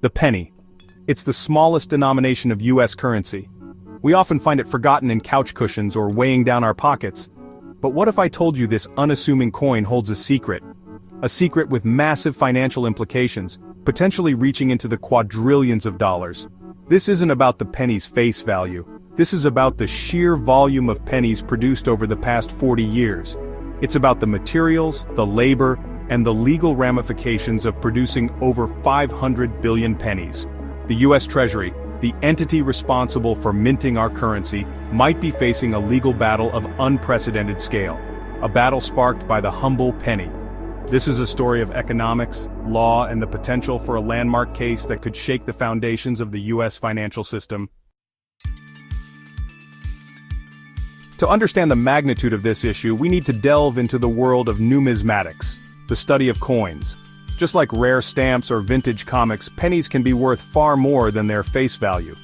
The penny. It's the smallest denomination of US currency. We often find it forgotten in couch cushions or weighing down our pockets. But what if I told you this unassuming coin holds a secret? A secret with massive financial implications, potentially reaching into the quadrillions of dollars. This isn't about the penny's face value. This is about the sheer volume of pennies produced over the past 40 years. It's about the materials, the labor, and the legal ramifications of producing over 500 billion pennies. The US Treasury, the entity responsible for minting our currency, might be facing a legal battle of unprecedented scale. A battle sparked by the humble penny. This is a story of economics, law, and the potential for a landmark case that could shake the foundations of the US financial system. To understand the magnitude of this issue, we need to delve into the world of numismatics, the study of coins. Just like rare stamps or vintage comics, pennies can be worth far more than their face value.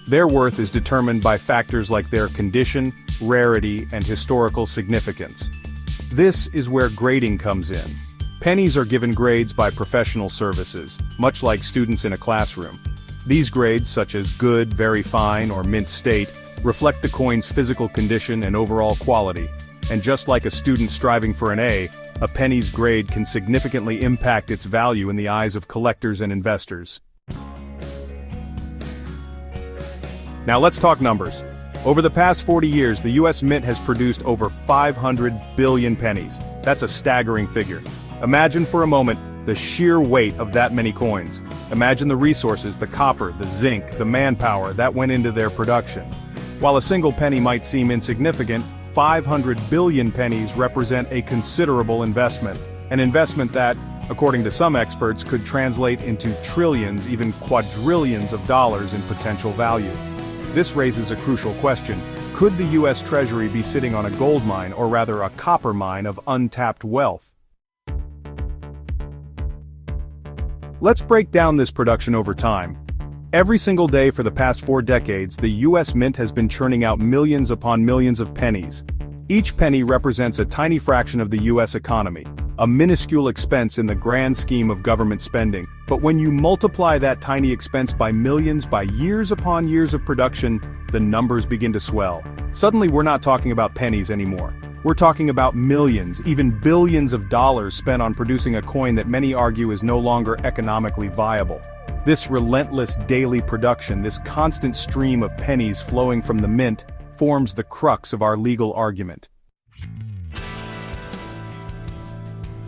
Their worth is determined by factors like their condition, rarity, and historical significance. This is where grading comes in. Pennies are given grades by professional services, much like students in a classroom. These grades, such as good, very fine, or mint state, reflect the coin's physical condition and overall quality. And just like a student striving for an A penny's grade can significantly impact its value in the eyes of collectors and investors. Now let's talk numbers. Over the past 40 years, the US Mint has produced over 500 billion pennies. That's a staggering figure. Imagine for a moment the sheer weight of that many coins. Imagine the resources, the copper, the zinc, the manpower that went into their production. While a single penny might seem insignificant, 500 billion pennies represent a considerable investment. An investment that, according to some experts, could translate into trillions, even quadrillions of dollars in potential value. This raises a crucial question. Could the US Treasury be sitting on a gold mine, or rather a copper mine of untapped wealth? Let's break down this production over time. Every single day for the past 4 decades, the US Mint has been churning out millions upon millions of pennies. Each penny represents a tiny fraction of the US economy, a minuscule expense in the grand scheme of government spending. But when you multiply that tiny expense by millions, by years upon years of production, the numbers begin to swell. Suddenly we're not talking about pennies anymore. We're talking about millions, even billions of dollars spent on producing a coin that many argue is no longer economically viable. This relentless daily production, this constant stream of pennies flowing from the mint, forms the crux of our legal argument.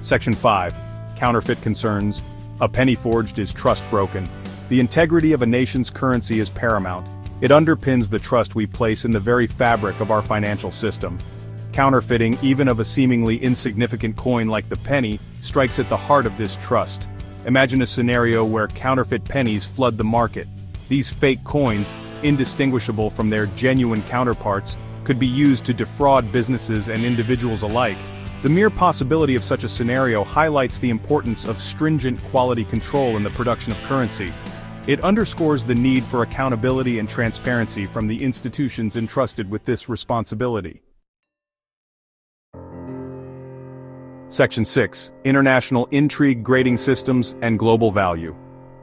Section 5. Counterfeit concerns. A penny forged is trust broken. The integrity of a nation's currency is paramount. It underpins the trust we place in the very fabric of our financial system. Counterfeiting, even of a seemingly insignificant coin like the penny, strikes at the heart of this trust. Imagine a scenario where counterfeit pennies flood the market. These fake coins, indistinguishable from their genuine counterparts, could be used to defraud businesses and individuals alike. The mere possibility of such a scenario highlights the importance of stringent quality control in the production of currency. It underscores the need for accountability and transparency from the institutions entrusted with this responsibility. Section 6. International intrigue, grading systems, and global value.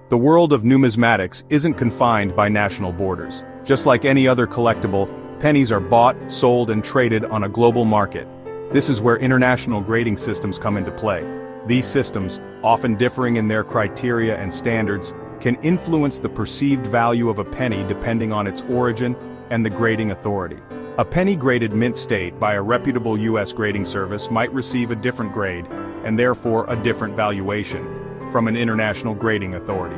The world of numismatics isn't confined by national borders. Just like any other collectible, pennies are bought, sold, and traded on a global market. This is where international grading systems come into play. These systems, often differing in their criteria and standards, can influence the perceived value of a penny depending on its origin and the grading authority. A penny graded mint state by a reputable US grading service might receive a different grade, and therefore a different valuation, from an international grading authority.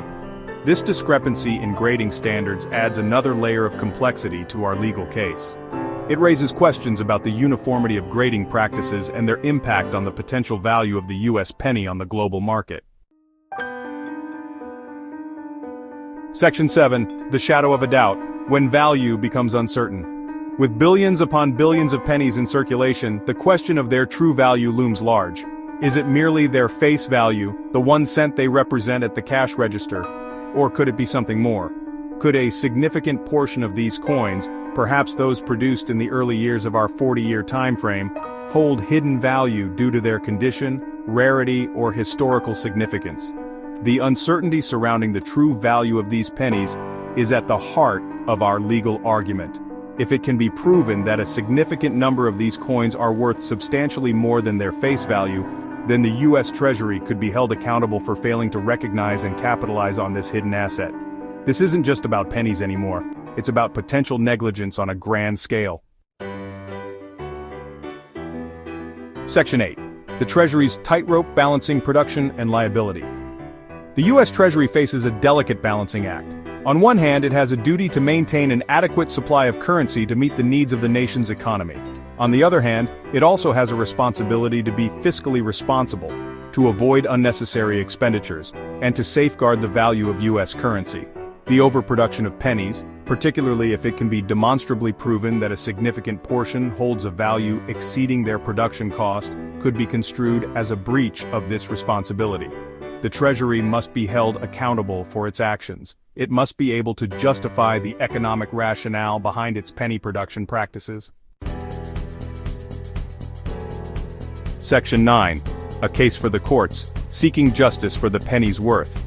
This discrepancy in grading standards adds another layer of complexity to our legal case. It raises questions about the uniformity of grading practices and their impact on the potential value of the US penny on the global market. Section 7. The shadow of a doubt, when value becomes uncertain. With billions upon billions of pennies in circulation, the question of their true value looms large. Is it merely their face value, the 1 cent they represent at the cash register? Or could it be something more? Could a significant portion of these coins, perhaps those produced in the early years of our 40-year time frame, hold hidden value due to their condition, rarity, or historical significance? The uncertainty surrounding the true value of these pennies is at the heart of our legal argument. If it can be proven that a significant number of these coins are worth substantially more than their face value, then the U.S. Treasury could be held accountable for failing to recognize and capitalize on this hidden asset. This isn't just about pennies anymore, it's about potential negligence on a grand scale. Section 8. The Treasury's tightrope balancing production and liability. The U.S. Treasury faces a delicate balancing act. On one hand, it has a duty to maintain an adequate supply of currency to meet the needs of the nation's economy. On the other hand, it also has a responsibility to be fiscally responsible, to avoid unnecessary expenditures, and to safeguard the value of U.S. currency. The overproduction of pennies, particularly if it can be demonstrably proven that a significant portion holds a value exceeding their production cost, could be construed as a breach of this responsibility. The Treasury must be held accountable for its actions. It must be able to justify the economic rationale behind its penny production practices. Section 9. A case for the courts, seeking justice for the penny's worth.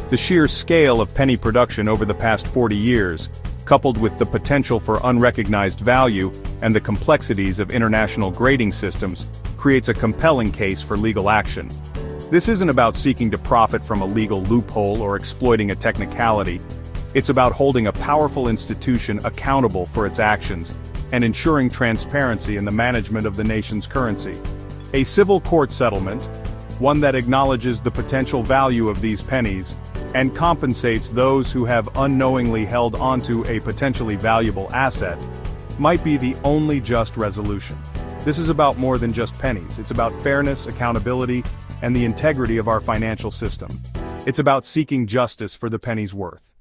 The sheer scale of penny production over the past 40 years, coupled with the potential for unrecognized value and the complexities of international grading systems, creates a compelling case for legal action. This isn't about seeking to profit from a legal loophole or exploiting a technicality. It's about holding a powerful institution accountable for its actions and ensuring transparency in the management of the nation's currency. A civil court settlement, one that acknowledges the potential value of these pennies and compensates those who have unknowingly held onto a potentially valuable asset, might be the only just resolution. This is about more than just pennies. It's about fairness, accountability, and the integrity of our financial system. It's about seeking justice for the penny's worth.